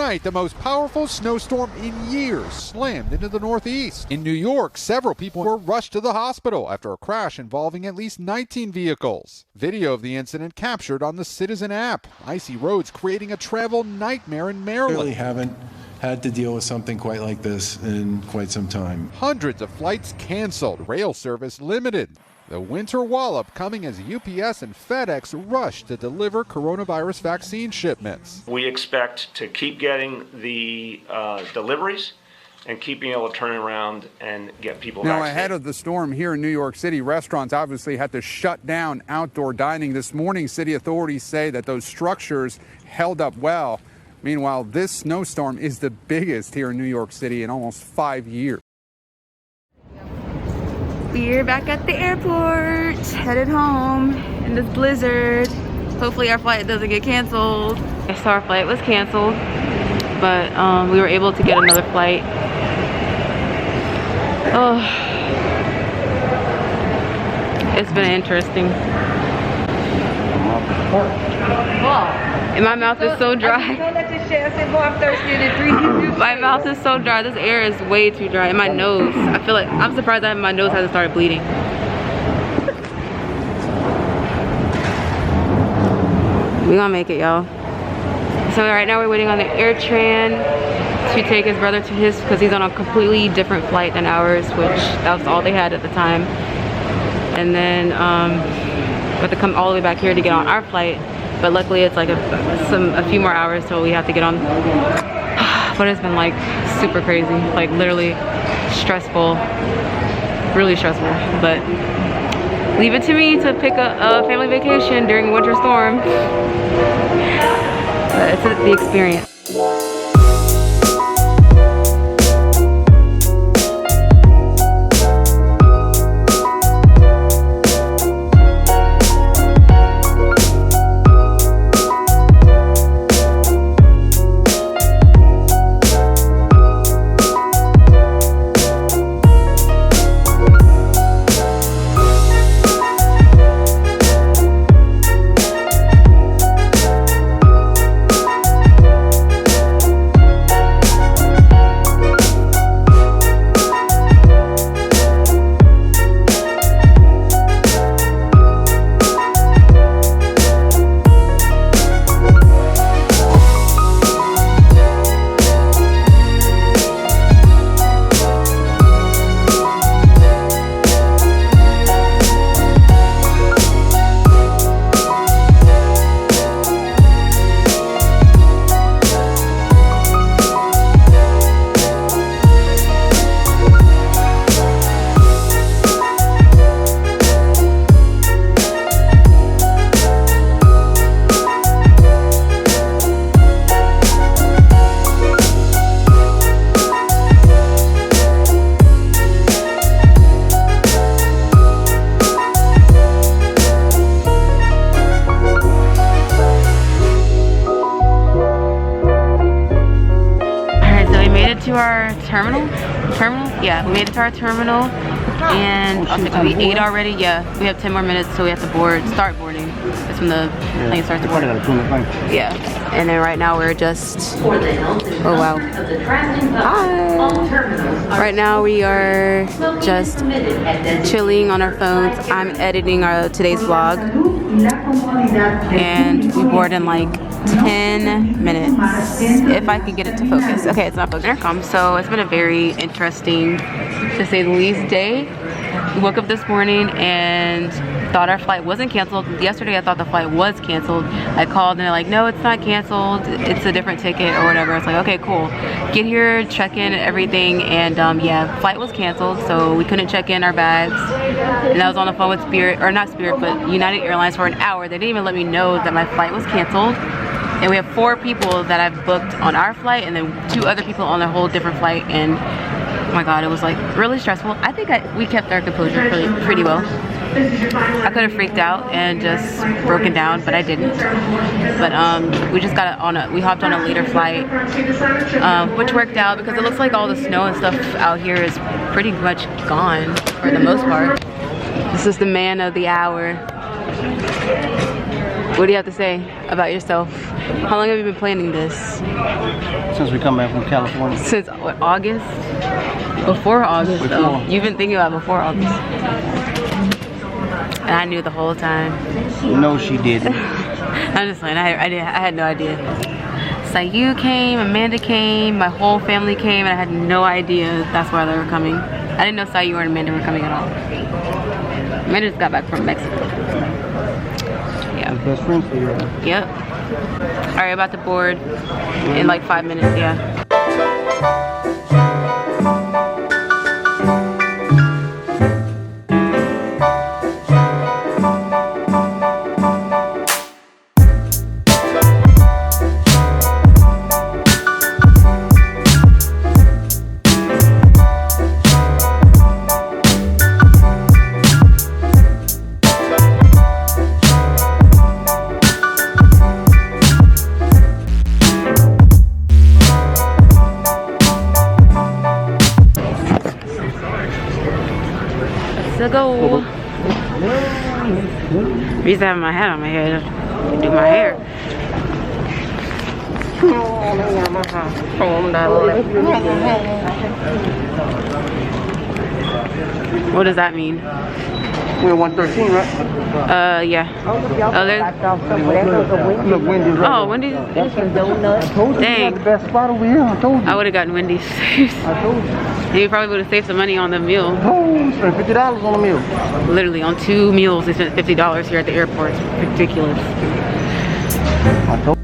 Overnight, the most powerful snowstorm in years slammed into the Northeast. In New York, several people were rushed to the hospital after a crash involving at least 19 vehicles. Video of the incident captured on the Citizen app. Icy roads creating a travel nightmare in Maryland. Really haven't had to deal with something quite like this in quite some time. Hundreds of flights canceled, rail service limited. The winter wallop coming as UPS and FedEx rush to deliver coronavirus vaccine shipments. We expect to keep getting the deliveries and keep being able to turn around and get people vaccinated. Now, ahead of the storm here in New York City, restaurants obviously had to shut down outdoor dining. This morning, city authorities say that those structures held up well. Meanwhile, this snowstorm is the biggest here in New York City in almost 5 years. We're back at the airport, headed home in this blizzard. Hopefully our flight doesn't get canceled. So our flight was canceled, but we were able to get another flight. Oh, it's been interesting. And my mouth is so dry. My mouth is so dry. This air is way too dry. And my nose, I feel like, I'm surprised that my nose hasn't started bleeding. We gonna make it, y'all. So right now we're waiting on the AirTran to take his brother to his, because he's on a completely different flight than ours, which that was all they had at the time. And then we have to come all the way back here to get on our flight. But luckily it's like a few more hours till we have to get on. But it's been like super crazy, like literally stressful, really stressful. But leave it to me to pick a family vacation during a winter storm. But it's the experience. To our terminal? Yeah, we made it to our terminal, and we ate already. Yeah, we have 10 more minutes till we have to start boarding. That's when the plane starts boarding. Yeah, and then right now we're just, oh wow. Hi. Right now we are just chilling on our phones. I'm editing today's vlog, and we board in like 10 minutes if I can get it to focus. Okay, it's not focusing. There it comes. So it's been a very interesting, to say the least, day. We woke up this morning and thought our flight wasn't canceled. Yesterday I thought the flight was canceled. I called and they're like, no, it's not canceled, it's a different ticket or whatever. It's like, okay, cool. Get here, check in, everything, and yeah, flight was canceled, so we couldn't check in our bags. And I was on the phone with Spirit, or not Spirit, but United Airlines for an hour. They didn't even let me know that my flight was canceled. And we have 4 people that I've booked on our flight, and then 2 other people on a whole different flight. And oh my god, it was like really stressful. I think we kept our composure pretty well. I could have freaked out and just broken down, but I didn't. But we just got we hopped on a later flight, which worked out because it looks like all the snow and stuff out here is pretty much gone for the most part. This is the man of the hour. What do you have to say about yourself? How long have you been planning this? Since we come back from California. Since what, August? Before August though. You've been thinking about it before August. And I knew the whole time. No, she didn't. I'm just playing. I had no idea. So you came, Amanda came, my whole family came, and I had no idea that's why they were coming. I didn't know Sayu and Amanda were coming at all. Amanda just got back from Mexico. Yeah. Best friend for you. Yep. Alright, about to board in like 5 minutes, yeah. Let's go. I used to have my hat on my head to do my hair. What does that mean? We're 113, right? Yeah. Oh, there's... Look, Wendy's right. Oh, Wendy's. I told you, Dang. you got the best spot over here. I told you. I would have gotten Wendy's. I told you. And you probably would have saved some money on the meal. Oh, spent $50 on a meal. Literally, on 2 meals, they spent $50 here at the airport. It's ridiculous. I told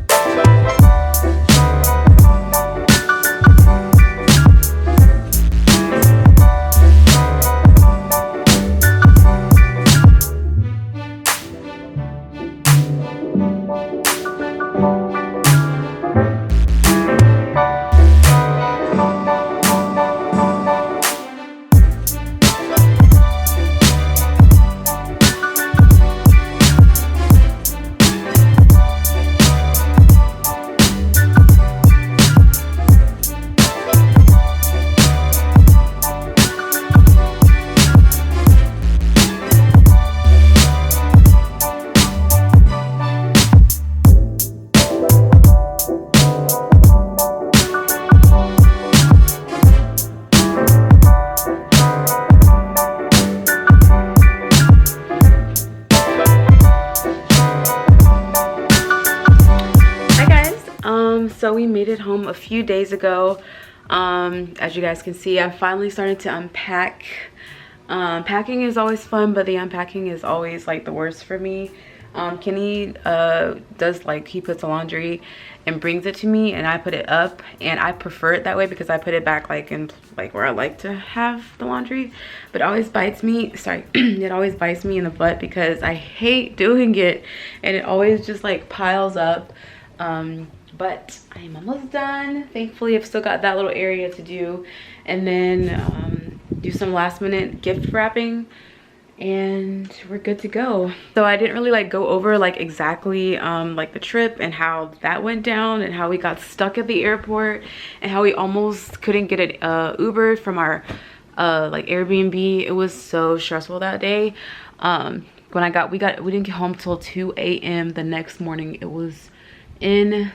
So we made it home a few days ago. As you guys can see, I'm finally starting to unpack. Packing is always fun, but the unpacking is always like the worst for me. Kenny does, like, he puts the laundry and brings it to me, and I put it up, and I prefer it that way because I put it back like in like where I like to have the laundry. But it always bites me, sorry, it always bites me in the butt because I hate doing it, and it always just like piles up. But I'm almost done. Thankfully, I've still got that little area to do, and then do some last minute gift wrapping, and we're good to go. So I didn't really like go over like exactly like the trip and how that went down and how we got stuck at the airport and how we almost couldn't get an Uber from our like Airbnb. It was so stressful that day. When we didn't get home till 2 a.m. the next morning. It was insane.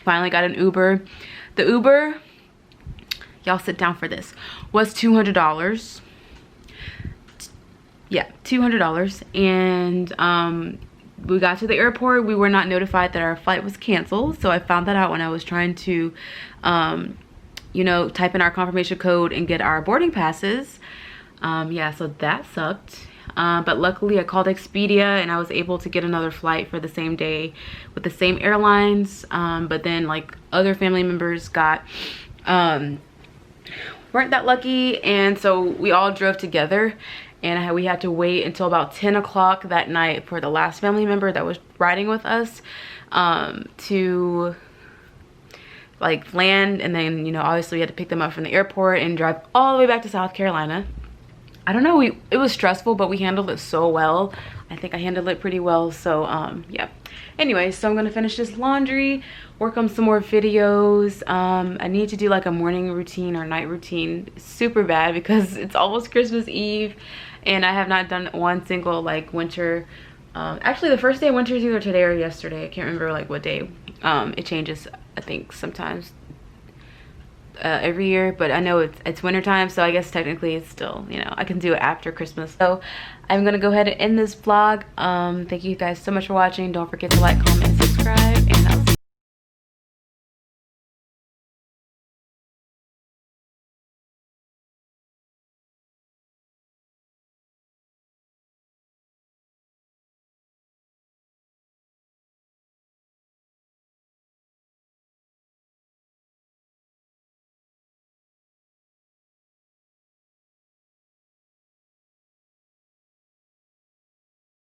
Finally got an Uber. The Uber, y'all sit down for this, was $200. Yeah, $200. And we got to the airport. We were not notified that our flight was canceled, so I found that out when I was trying to you know, type in our confirmation code and get our boarding passes. Yeah, so that sucked. But luckily I called Expedia and I was able to get another flight for the same day with the same airlines. But then like other family members got weren't that lucky, and so we all drove together, and we had to wait until about 10 o'clock that night for the last family member that was riding with us to like land. And then, you know, obviously we had to pick them up from the airport and drive all the way back to South Carolina. I don't know, it was stressful, but we handled it so well. I think I handled it pretty well. So yeah. Anyway, so I'm gonna finish this laundry, work on some more videos. I need to do like a morning routine or night routine super bad because it's almost Christmas Eve and I have not done one single like winter. Actually the first day of winter is either today or yesterday. I can't remember like what day. It changes, I think, sometimes every year, but I know it's winter time, so I guess technically it's still, you know, I can do it after Christmas. So I'm gonna go ahead and end this vlog. Thank you guys so much for watching. Don't forget to like, comment, and subscribe, and I'll see you